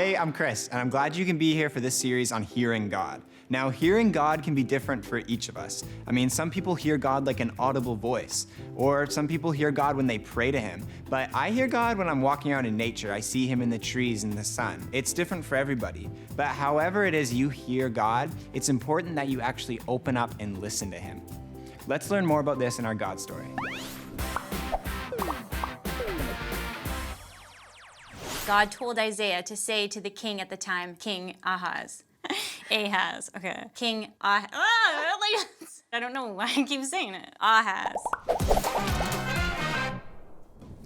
Hey, I'm Chris, and I'm glad you can be here for this series on hearing God. Now, hearing God can be different for each of us. I mean, some people hear God like an audible voice, or some people hear God when they pray to Him. But I hear God when I'm walking around in nature. I see Him in the trees and the sun. It's different for everybody. But however it is you hear God, it's important that you actually open up and listen to Him. Let's learn more about this in our God story. God told Isaiah to say to the king at the time, King Ahaz. Okay. King Ahaz. I don't know why I keep saying it. Ahaz.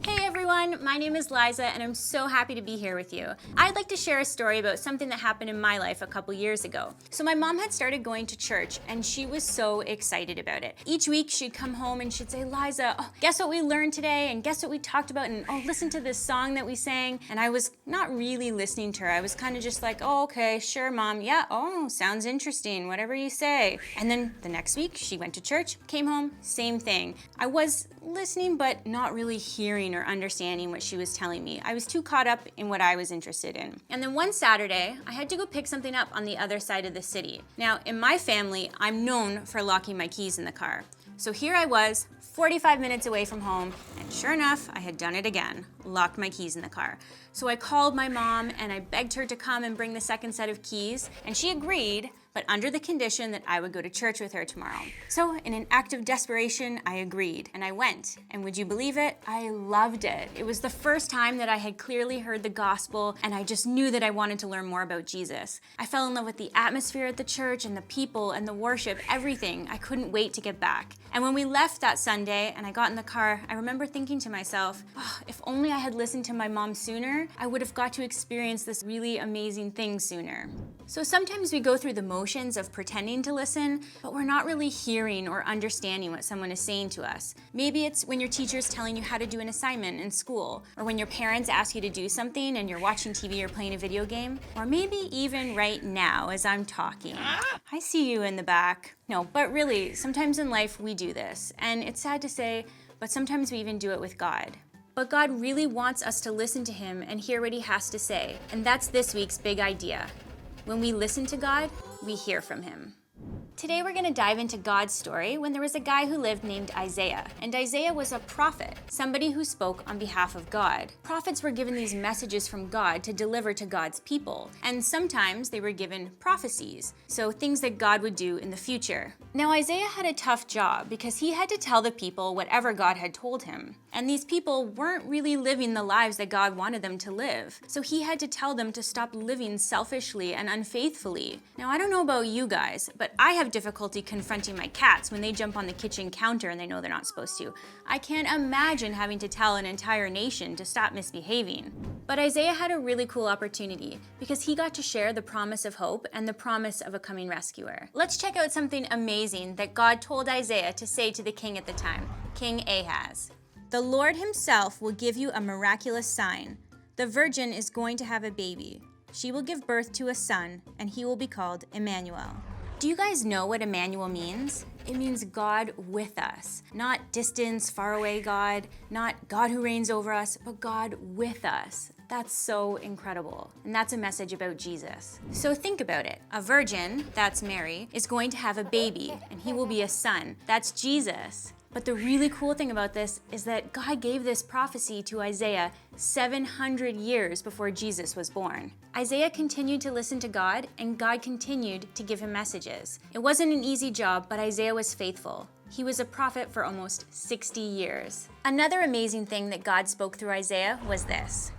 Hey everyone, my name is Liza and I'm so happy to be here with you. I'd like to share a story about something that happened in my life a couple years ago. So my mom had started going to church and she was so excited about it. Each week she'd come home and she'd say, Liza, guess what we learned today? And guess what we talked about? And listen to this song that we sang. And I was not really listening to her. I was kind of just like, okay, sure, Mom. Yeah, sounds interesting, whatever you say. And then the next week she went to church, came home, same thing. I was listening, but not really hearing or understanding what she was telling me. I was too caught up in what I was interested in. And then one Saturday, I had to go pick something up on the other side of the city. Now, in my family, I'm known for locking my keys in the car. So here I was, 45 minutes away from home, and sure enough, I had done it again, locked my keys in the car. So I called my mom and I begged her to come and bring the second set of keys, and she agreed, but under the condition that I would go to church with her tomorrow. So in an act of desperation, I agreed, and I went. And would you believe it? I loved it. It was the first time that I had clearly heard the gospel, and I just knew that I wanted to learn more about Jesus. I fell in love with the atmosphere at the church and the people and the worship, everything. I couldn't wait to get back. And when we left that Sunday and I got in the car, I remember thinking to myself, if only I had listened to my mom sooner, I would have got to experience this really amazing thing sooner. So sometimes we go through the motions of pretending to listen, but we're not really hearing or understanding what someone is saying to us. Maybe it's when your teacher's telling you how to do an assignment in school, or when your parents ask you to do something and you're watching TV or playing a video game, or maybe even right now as I'm talking. I see you in the back. No, but really, sometimes in life we do this, and it's sad to say, but sometimes we even do it with God. But God really wants us to listen to Him and hear what He has to say, and that's this week's big idea. When we listen to God, we hear from Him. Today we're going to dive into God's story when there was a guy who lived named Isaiah. And Isaiah was a prophet, somebody who spoke on behalf of God. Prophets were given these messages from God to deliver to God's people. And sometimes they were given prophecies, so things that God would do in the future. Now Isaiah had a tough job because he had to tell the people whatever God had told him. And these people weren't really living the lives that God wanted them to live. So he had to tell them to stop living selfishly and unfaithfully. Now I don't know about you guys, but I have difficulty confronting my cats when they jump on the kitchen counter and they know they're not supposed to. I can't imagine having to tell an entire nation to stop misbehaving. But Isaiah had a really cool opportunity because he got to share the promise of hope and the promise of a coming rescuer. Let's check out something amazing that God told Isaiah to say to the king at the time, King Ahaz. The Lord Himself will give you a miraculous sign. The virgin is going to have a baby. She will give birth to a son, and he will be called Emmanuel. Do you guys know what Emmanuel means? It means God with us. Not distance, far away God, not God who reigns over us, but God with us. That's so incredible. And that's a message about Jesus. So think about it. A virgin, that's Mary, is going to have a baby, and he will be a son. That's Jesus. But the really cool thing about this is that God gave this prophecy to Isaiah 700 years before Jesus was born. Isaiah continued to listen to God, and God continued to give him messages. It wasn't an easy job, but Isaiah was faithful. He was a prophet for almost 60 years. Another amazing thing that God spoke through Isaiah was this.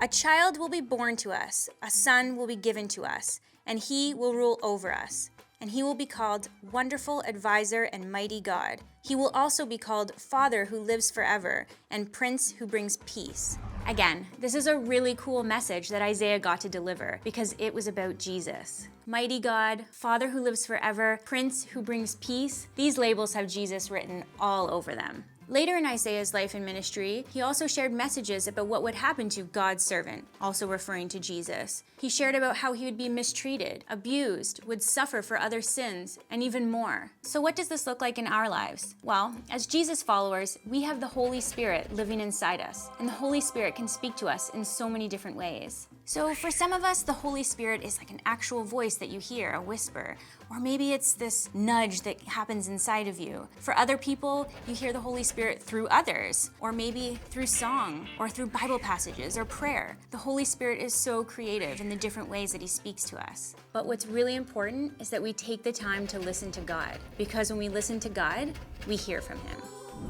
A child will be born to us, a son will be given to us, and he will rule over us. And he will be called Wonderful Advisor and Mighty God. He will also be called Father who lives forever and Prince who brings peace. Again, this is a really cool message that Isaiah got to deliver because it was about Jesus. Mighty God, Father who lives forever, Prince who brings peace. These labels have Jesus written all over them. Later in Isaiah's life and ministry, he also shared messages about what would happen to God's servant, also referring to Jesus. He shared about how he would be mistreated, abused, would suffer for other sins, and even more. So what does this look like in our lives? Well, as Jesus followers, we have the Holy Spirit living inside us, and the Holy Spirit can speak to us in so many different ways. So for some of us, the Holy Spirit is like an actual voice that you hear, a whisper. Or maybe it's this nudge that happens inside of you. For other people, you hear the Holy Spirit through others, or maybe through song, or through Bible passages, or prayer. The Holy Spirit is so creative in the different ways that he speaks to us. But what's really important is that we take the time to listen to God, because when we listen to God, we hear from him.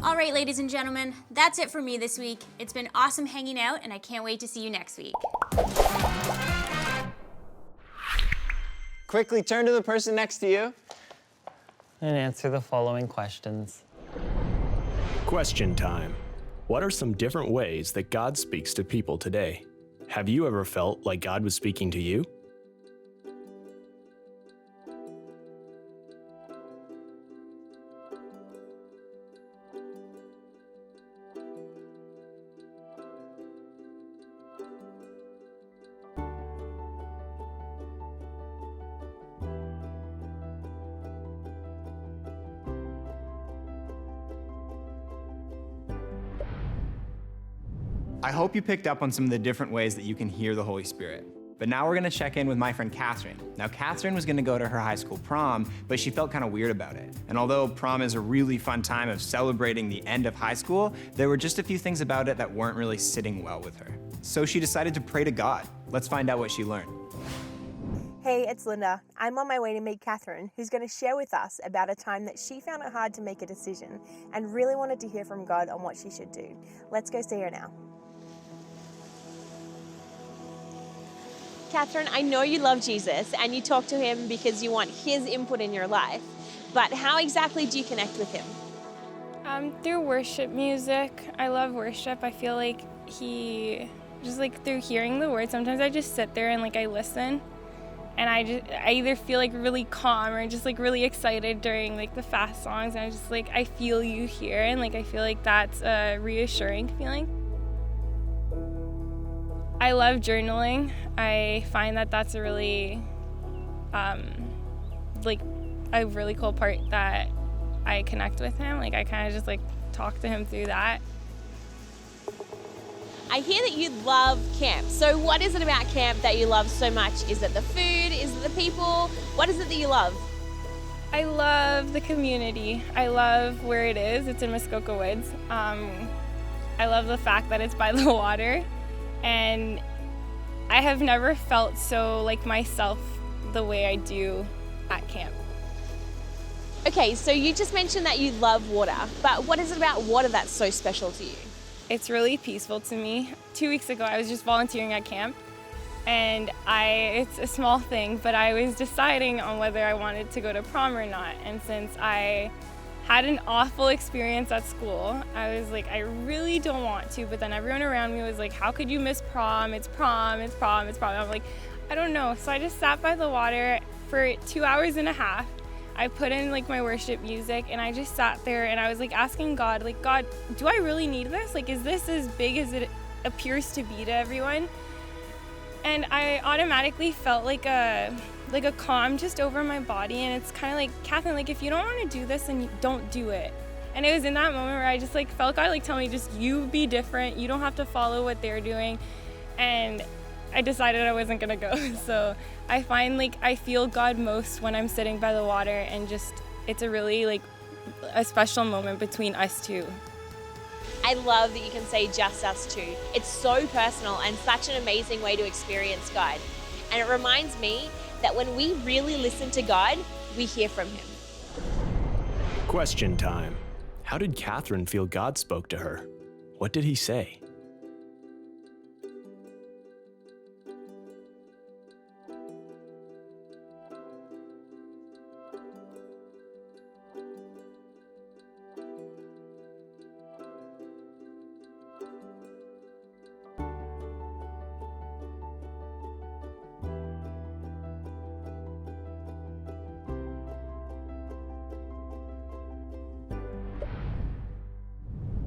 All right, ladies and gentlemen, that's it for me this week. It's been awesome hanging out, and I can't wait to see you next week. Quickly turn to the person next to you. And answer the following questions. Question time. What are some different ways that God speaks to people today? Have you ever felt like God was speaking to you? I hope you picked up on some of the different ways that you can hear the Holy Spirit. But now we're gonna check in with my friend Kathryn. Now, Kathryn was gonna go to her high school prom, but she felt kind of weird about it. And although prom is a really fun time of celebrating the end of high school, there were just a few things about it that weren't really sitting well with her. So she decided to pray to God. Let's find out what she learned. Hey, it's Linda. I'm on my way to meet Kathryn, who's going to share with us about a time that she found it hard to make a decision and really wanted to hear from God on what she should do. Let's go see her now. Kathryn, I know you love Jesus and you talk to him because you want his input in your life, but how exactly do you connect with him? Through worship music. I love worship. I feel like through hearing the words, sometimes I just sit there and I listen, and I either feel really calm or just really excited during the fast songs, and I feel you here, and I feel like that's a reassuring feeling. I love journaling. I find that that's a really a really cool part that I connect with him. I kind of just talk to him through that. I hear that you love camp. So what is it about camp that you love so much? Is it the food? Is it the people? What is it that you love? I love the community. I love where it is. It's in Muskoka Woods. I love the fact that it's by the water. And I have never felt so like myself the way I do at camp. Okay, so you just mentioned that you love water, but what is it about water that's so special to you? It's really peaceful to me. 2 weeks ago, I was just volunteering at camp, and it's a small thing, but I was deciding on whether I wanted to go to prom or not. And since I had an awful experience at school, I was like, I really don't want to, but then everyone around me was like, how could you miss prom? It's prom, it's prom, it's prom. I'm like, I don't know. So I just sat by the water for 2 hours and a half. I put in my worship music, and I just sat there and I was asking God, God, do I really need this? Is this as big as it appears to be to everyone? And I automatically felt like a calm just over my body, and it's kind of like, Kathryn, if you don't want to do this, then you don't do it. And it was in that moment where I just felt God tell me, just you be different. You don't have to follow what they're doing. And I decided I wasn't gonna go. So I find I feel God most when I'm sitting by the water, and just it's a really a special moment between us two. I love that you can say just us two. It's so personal and such an amazing way to experience God. And it reminds me that when we really listen to God, we hear from him. Question time. How did Kathryn feel God spoke to her? What did he say?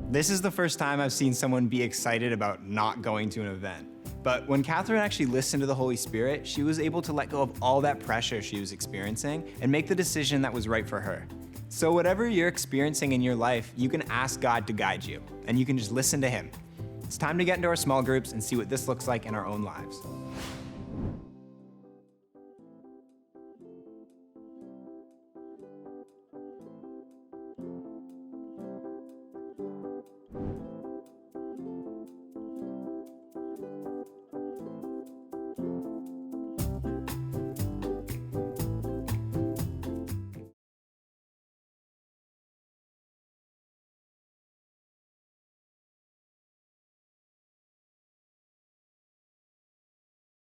This is the first time I've seen someone be excited about not going to an event. But when Kathryn actually listened to the Holy Spirit, she was able to let go of all that pressure she was experiencing and make the decision that was right for her. So whatever you're experiencing in your life, you can ask God to guide you, and you can just listen to him. It's time to get into our small groups and see what this looks like in our own lives.